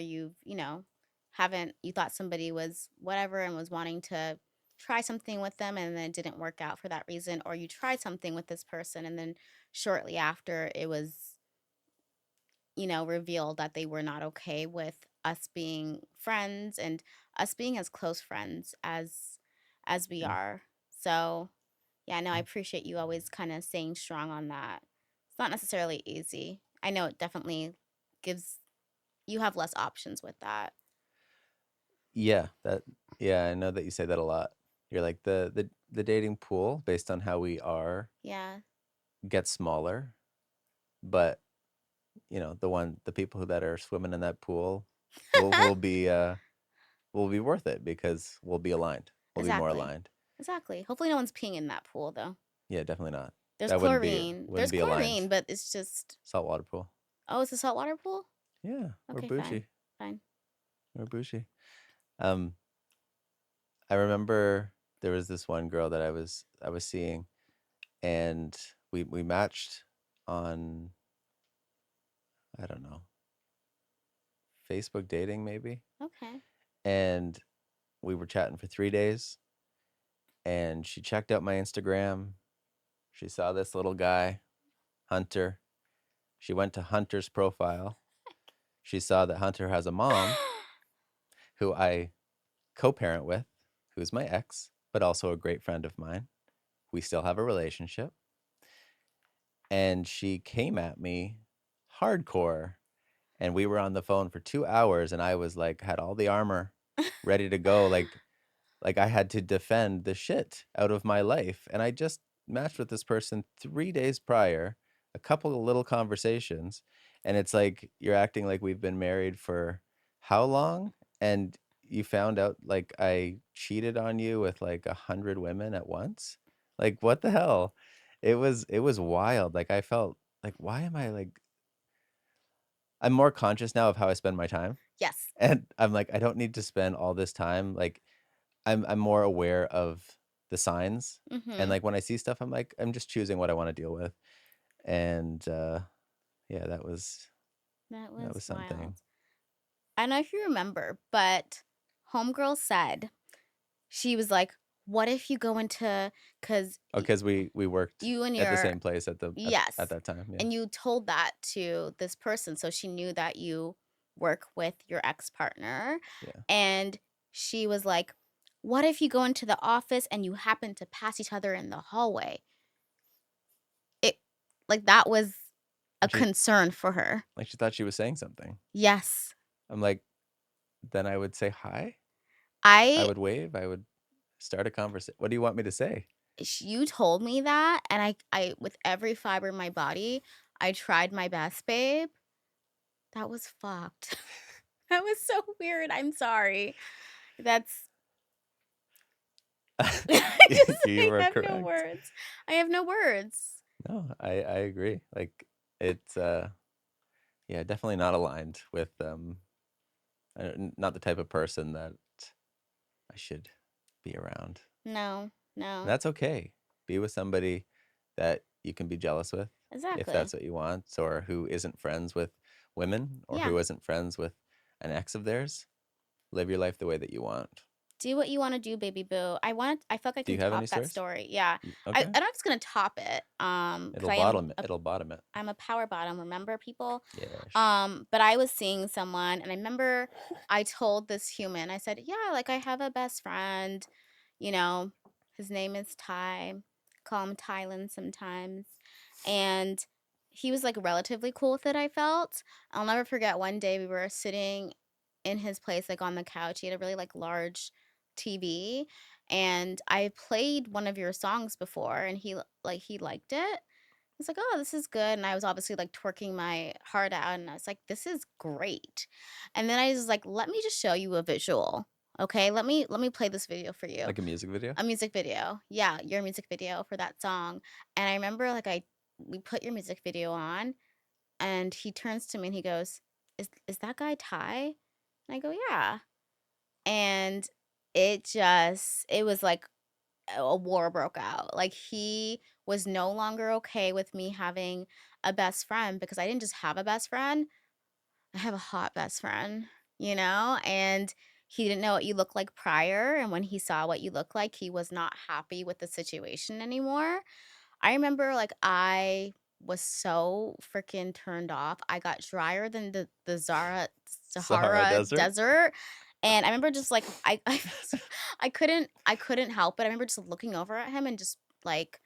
[SPEAKER 2] haven't you thought somebody was whatever and was wanting to try something with them and then it didn't work out for that reason, or you tried something with this person and then shortly after it was, revealed that they were not okay with us being friends and us being as close friends as we
[SPEAKER 1] Mm.
[SPEAKER 2] are. So, yeah, no, I appreciate you always kind of staying strong on that. It's not necessarily easy. I know it definitely gives you have less options with that.
[SPEAKER 1] Yeah, yeah, I know that you say that a lot. You're like, the dating pool, based on how we are,
[SPEAKER 2] Yeah.
[SPEAKER 1] gets smaller, but the people that are swimming in that pool will be worth it, because we'll be aligned. We'll be more
[SPEAKER 2] Exactly.
[SPEAKER 1] aligned.
[SPEAKER 2] Exactly. Hopefully no one's peeing in that pool though.
[SPEAKER 1] Yeah, definitely not.
[SPEAKER 2] There's
[SPEAKER 1] That wouldn't be
[SPEAKER 2] chlorine.
[SPEAKER 1] wouldn't
[SPEAKER 2] There's
[SPEAKER 1] be aligned.
[SPEAKER 2] chlorine, but it's just
[SPEAKER 1] Saltwater pool.
[SPEAKER 2] oh, it's a saltwater pool?
[SPEAKER 1] Yeah, we're
[SPEAKER 2] Okay, fine.
[SPEAKER 1] bougie.
[SPEAKER 2] Fine.
[SPEAKER 1] We're bougie. Um, I remember there was this one girl that I was seeing, and we matched on, I don't know, Facebook dating maybe,
[SPEAKER 2] Okay.
[SPEAKER 1] and we were chatting for 3 days, and she checked out my Instagram. She saw this little guy, Hunter. She went to Hunter's profile. She saw that Hunter has a mom who I co-parent with. who's my ex, but also a great friend of mine. We still have a relationship. And she came at me hardcore. And we were on the phone for 2 hours, and I was like, had all the armor ready to go. Like I had to defend the shit out of my life. And I just matched with this person 3 days prior, a couple of little conversations. And it's like, you're acting like we've been married for how long? And you found out like I cheated on you with like 100 women at once. Like, what the hell? It was wild. Like I felt like, why am I like, I'm more conscious now of how I spend my time.
[SPEAKER 2] Yes.
[SPEAKER 1] And I'm like, I don't need to spend all this time. Like I'm more aware of the signs. And
[SPEAKER 2] Mhm.
[SPEAKER 1] like when I see stuff, I'm like, I'm just choosing what I want to deal with. And yeah,
[SPEAKER 2] That
[SPEAKER 1] that
[SPEAKER 2] was
[SPEAKER 1] was something.
[SPEAKER 2] wild. I don't know if you remember, but homegirl said she was like, "What if you go into because
[SPEAKER 1] Oh, because we worked
[SPEAKER 2] you and
[SPEAKER 1] at the
[SPEAKER 2] your
[SPEAKER 1] same place at
[SPEAKER 2] yes,
[SPEAKER 1] that time. Yeah.
[SPEAKER 2] and you told that to this person, so she knew that you work with your ex partner,
[SPEAKER 1] Yeah.
[SPEAKER 2] and she was like, "What if you go into the office and you happen to pass each other in the hallway?" It like that was a
[SPEAKER 1] Like she
[SPEAKER 2] concern for her.
[SPEAKER 1] like she thought she was saying something.
[SPEAKER 2] Yes,
[SPEAKER 1] I'm like, then I would say hi. I
[SPEAKER 2] I
[SPEAKER 1] would wave. I would start a conversation. What do you want me to say?
[SPEAKER 2] you told me that, and I with every fiber in my body, I tried my best, babe. That was fucked. That was so weird. I'm sorry. That's I just
[SPEAKER 1] You
[SPEAKER 2] I
[SPEAKER 1] were
[SPEAKER 2] have no
[SPEAKER 1] correct.
[SPEAKER 2] words. I have no words.
[SPEAKER 1] No, I agree. Like it's yeah, definitely not aligned with not the type of person that I should be around.
[SPEAKER 2] No,
[SPEAKER 1] And
[SPEAKER 2] no.
[SPEAKER 1] that's okay. Be with somebody that you can be jealous with if
[SPEAKER 2] Exactly.
[SPEAKER 1] that's what you want, or who isn't friends with women, or
[SPEAKER 2] Yeah.
[SPEAKER 1] who isn't friends with an ex of theirs. Live your life the way that you want.
[SPEAKER 2] Do what you wanna do, baby boo. I feel like I
[SPEAKER 1] Do
[SPEAKER 2] can
[SPEAKER 1] you have any
[SPEAKER 2] top that
[SPEAKER 1] stories?
[SPEAKER 2] story. Yeah. I
[SPEAKER 1] Okay.
[SPEAKER 2] don't know if it's gonna top it, because
[SPEAKER 1] It'll bottom it. It'll bottom it.
[SPEAKER 2] I'm a power bottom, remember, people?
[SPEAKER 1] Yes.
[SPEAKER 2] But I was seeing someone, and I remember I told this human, I said, "Yeah, like, I have a best friend, you know, his name is Ty. Call him Tylan sometimes." And he was, like, relatively cool with it, I felt. I'll never forget one day we were sitting in his place, like, on the couch. He had a really, like, large TV, and I played one of your songs before, and he liked it. He's like, "Oh, this is good." And I was obviously like twerking my heart out, and I was like, "This is great." And then I was like, "Let me just show you a visual. Okay? Let me play this video for you."
[SPEAKER 1] Like a music video?
[SPEAKER 2] A music video. Yeah, your music video for that song. And I remember like I we put your music video on, and he turns to me and he goes, "Is that guy Ty?" And I go, "Yeah." And it was like a war broke out. Like he was no longer okay with me having a best friend because I didn't just have a best friend, I have a hot best friend, you know? And he didn't know what you looked like prior. And when he saw what you look like, he was not happy with the situation anymore. I remember like I was so freaking turned off. I got drier than the
[SPEAKER 1] Sahara
[SPEAKER 2] Sahara
[SPEAKER 1] Desert?
[SPEAKER 2] Desert. And I remember just like I couldn't help it. I remember just looking over at him and just like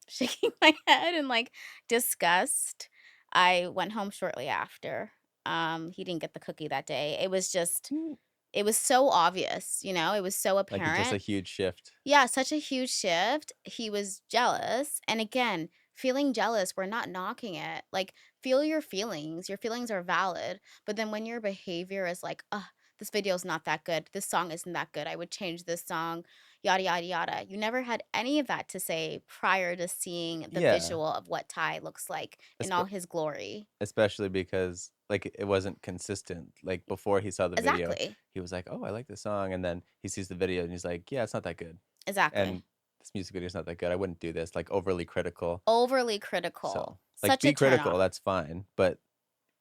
[SPEAKER 2] shaking my head in like disgust. I went home shortly after. He didn't get the cookie that day. It was just
[SPEAKER 1] Mm.
[SPEAKER 2] it was so obvious, you know, it was so
[SPEAKER 1] Like it's just a
[SPEAKER 2] apparent.
[SPEAKER 1] huge shift.
[SPEAKER 2] Yeah, such a huge shift. He was jealous. And again, feeling jealous, we're not knocking it. Like, feel your feelings. Your feelings are valid. But then when your behavior is like, this video's not that good. This song isn't that good. I would change this song, yada, yada, yada. You never had any of that to say prior to seeing the
[SPEAKER 1] Yeah.
[SPEAKER 2] visual of what Ty looks like in all his glory.
[SPEAKER 1] Especially because, like, it wasn't consistent. Like, before he saw the video,
[SPEAKER 2] Exactly.
[SPEAKER 1] he was like, "Oh, I like this song," and then he sees the video and he's like, "Yeah, it's not that good,
[SPEAKER 2] Exactly.
[SPEAKER 1] and this music video is not that good. I wouldn't do this." Like, overly critical.
[SPEAKER 2] Overly
[SPEAKER 1] So,
[SPEAKER 2] critical.
[SPEAKER 1] like,
[SPEAKER 2] Such a
[SPEAKER 1] be
[SPEAKER 2] turn
[SPEAKER 1] critical,
[SPEAKER 2] off.
[SPEAKER 1] that's fine, but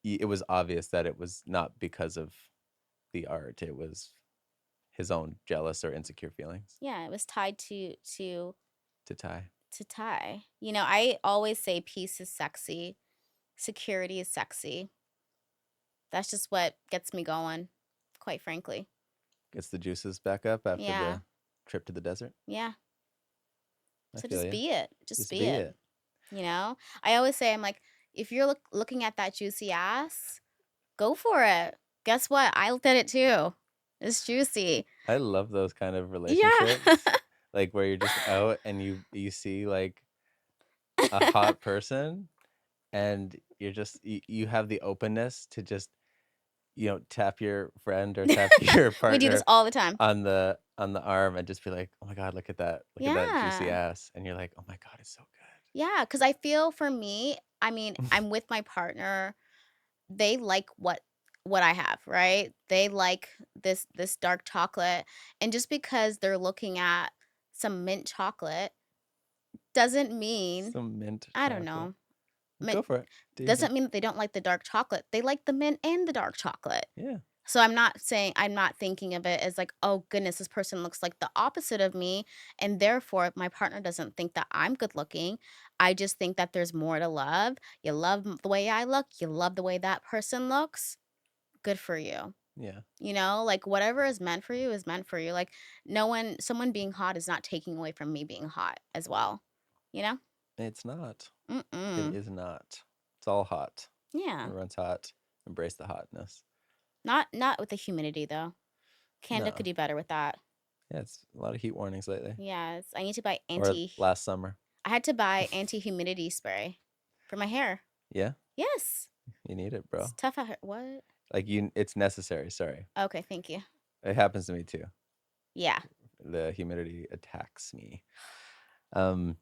[SPEAKER 1] it was obvious that it was not because of the art. It was his own jealous or insecure feelings
[SPEAKER 2] Yeah, it was tied
[SPEAKER 1] to Ty.
[SPEAKER 2] to tie. You know, I always say peace is sexy, security is sexy. That's just what gets me going, quite frankly.
[SPEAKER 1] Gets the juices back up after
[SPEAKER 2] Yeah.
[SPEAKER 1] trip to the desert.
[SPEAKER 2] Yeah.
[SPEAKER 1] I
[SPEAKER 2] So
[SPEAKER 1] feel
[SPEAKER 2] just
[SPEAKER 1] you.
[SPEAKER 2] be it. Just
[SPEAKER 1] Just
[SPEAKER 2] be
[SPEAKER 1] be
[SPEAKER 2] it.
[SPEAKER 1] it.
[SPEAKER 2] You know? I always say, I'm like, if you're looking at that juicy ass, go for it. Guess what? I looked at it too. It's juicy.
[SPEAKER 1] I love those kind of
[SPEAKER 2] Yeah.
[SPEAKER 1] relationships, like where you're just out and you see like a hot person, and you have the openness to just tap your friend or tap your
[SPEAKER 2] We do this
[SPEAKER 1] partner
[SPEAKER 2] all the time.
[SPEAKER 1] on the arm and just be like, oh my God, look at that juicy
[SPEAKER 2] Yeah.
[SPEAKER 1] ass, and you're like, oh my God, it's so
[SPEAKER 2] Yeah. Because I feel for me, I mean,
[SPEAKER 1] good.
[SPEAKER 2] I'm with my partner. They like what I have, right? They like this dark chocolate. And just because they're looking at some mint chocolate doesn't mean,
[SPEAKER 1] Some mint
[SPEAKER 2] I don't
[SPEAKER 1] chocolate.
[SPEAKER 2] know. Mint
[SPEAKER 1] Go for it. Do your thing.
[SPEAKER 2] doesn't mean that they don't like the dark chocolate. They like the mint and the dark chocolate.
[SPEAKER 1] Yeah.
[SPEAKER 2] So I'm not thinking of it as like, oh goodness, this person looks like the opposite of me. And therefore, my partner doesn't think that I'm good looking. I just think that there's more to love. You love the way I look, you love the way that person looks. Good for you.
[SPEAKER 1] Yeah.
[SPEAKER 2] You know, like whatever is meant for you is meant for you. Like someone being hot is not taking away from me being hot as well. You know?
[SPEAKER 1] It's not. It
[SPEAKER 2] Mm-mm.
[SPEAKER 1] is not. It's all hot.
[SPEAKER 2] Yeah.
[SPEAKER 1] Everyone's hot. Embrace the hotness.
[SPEAKER 2] Not with the humidity though. Canada could
[SPEAKER 1] No.
[SPEAKER 2] do better with that.
[SPEAKER 1] Yeah, it's a lot of heat warnings lately.
[SPEAKER 2] Yes. I need to buy
[SPEAKER 1] Or last summer.
[SPEAKER 2] I had to buy anti-humidity spray for my hair.
[SPEAKER 1] Yeah,
[SPEAKER 2] Yes.
[SPEAKER 1] you need it,
[SPEAKER 2] It's
[SPEAKER 1] bro.
[SPEAKER 2] tough out here. What?
[SPEAKER 1] Like it's necessary. Sorry.
[SPEAKER 2] Okay, thank you.
[SPEAKER 1] It happens to me too.
[SPEAKER 2] Yeah.
[SPEAKER 1] The humidity attacks me. Um,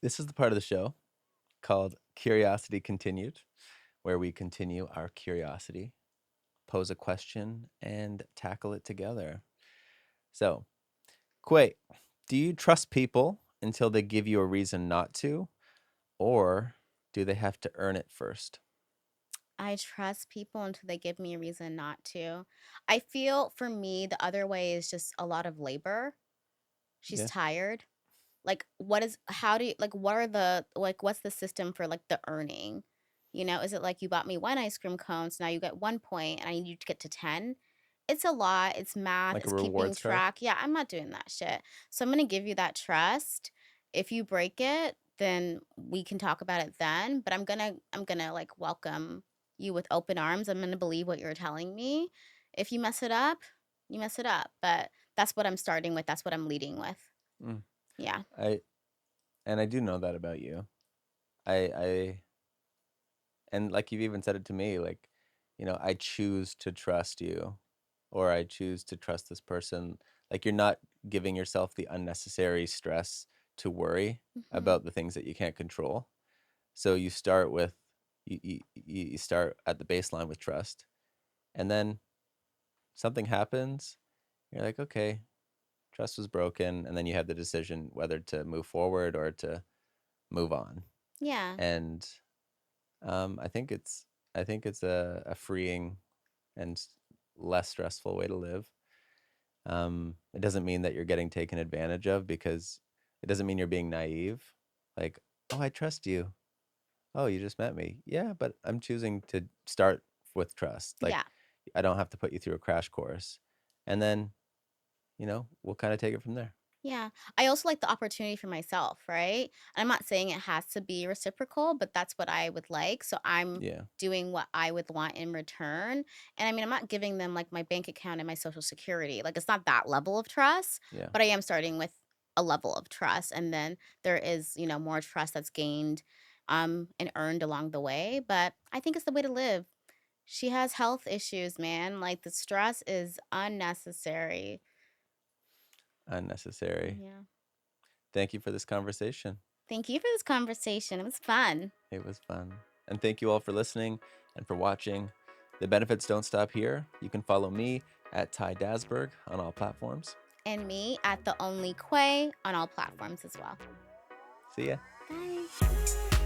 [SPEAKER 1] this is the part of the show called Curiosity Continued, where we continue our curiosity, pose a question, and tackle it together. So, Quay, do you trust people until they give you a reason not to, or do they have to earn it first?
[SPEAKER 2] I trust people until they give me a reason not to. I feel for me, the other way is just a lot of labor. She's
[SPEAKER 1] Yeah,
[SPEAKER 2] tired. Like, what are what's the system for like the earning? You know, is it like you bought me one ice cream cone, so now you get 1 point and I need you to get to 10? It's a lot. It's math.
[SPEAKER 1] like a
[SPEAKER 2] It's keeping
[SPEAKER 1] rewards card.
[SPEAKER 2] track. Yeah, I'm not doing that shit. So I'm going to give you that trust. If you break it, then we can talk about it then, but I'm going to like welcome you with open arms. I'm going to believe what you're telling me. If you mess it up, you mess it up, but that's what I'm starting with. That's what I'm leading with.
[SPEAKER 1] Mm.
[SPEAKER 2] Yeah.
[SPEAKER 1] I do know that about you. I and like you've even said it to me, like, I choose to trust you, or I choose to trust this person. Like, you're not giving yourself the unnecessary stress to worry
[SPEAKER 2] Mhm.
[SPEAKER 1] about the things that you can't control. So you start with you start at the baseline with trust, and then something happens. You're like, okay, trust was broken, and then you have the decision whether to move forward or to move on.
[SPEAKER 2] Yeah.
[SPEAKER 1] And I think it's a freeing and less stressful way to live. It doesn't mean that you're getting taken advantage of, because it doesn't mean you're being naive. Like, oh, I trust you. Oh, you just met me. Yeah, but I'm choosing to start with trust. Like,
[SPEAKER 2] Yeah.
[SPEAKER 1] I don't have to put you through a crash course. And then, we'll kind of take it from there.
[SPEAKER 2] Yeah. I also like the opportunity for myself, right? I'm not saying it has to be reciprocal, but that's what I would like. So I'm
[SPEAKER 1] Yeah.
[SPEAKER 2] doing what I would want in return. And I mean, I'm not giving them like my bank account and my social security. Like it's not that level of trust,
[SPEAKER 1] Yeah.
[SPEAKER 2] but I am starting with a level of trust. And then there is, more trust that's gained and earned along the way. But I think it's the way to live. She has health issues, man. Like the stress is unnecessary.
[SPEAKER 1] Unnecessary.
[SPEAKER 2] Yeah.
[SPEAKER 1] Thank you for this conversation.
[SPEAKER 2] Thank you for this conversation. It was fun.
[SPEAKER 1] It was fun. And thank you all for listening and for watching. The benefits don't stop here. You can follow me at Ty Dasberg on all platforms.
[SPEAKER 2] And me at The Only Quay on all platforms as well.
[SPEAKER 1] See ya.
[SPEAKER 2] Bye.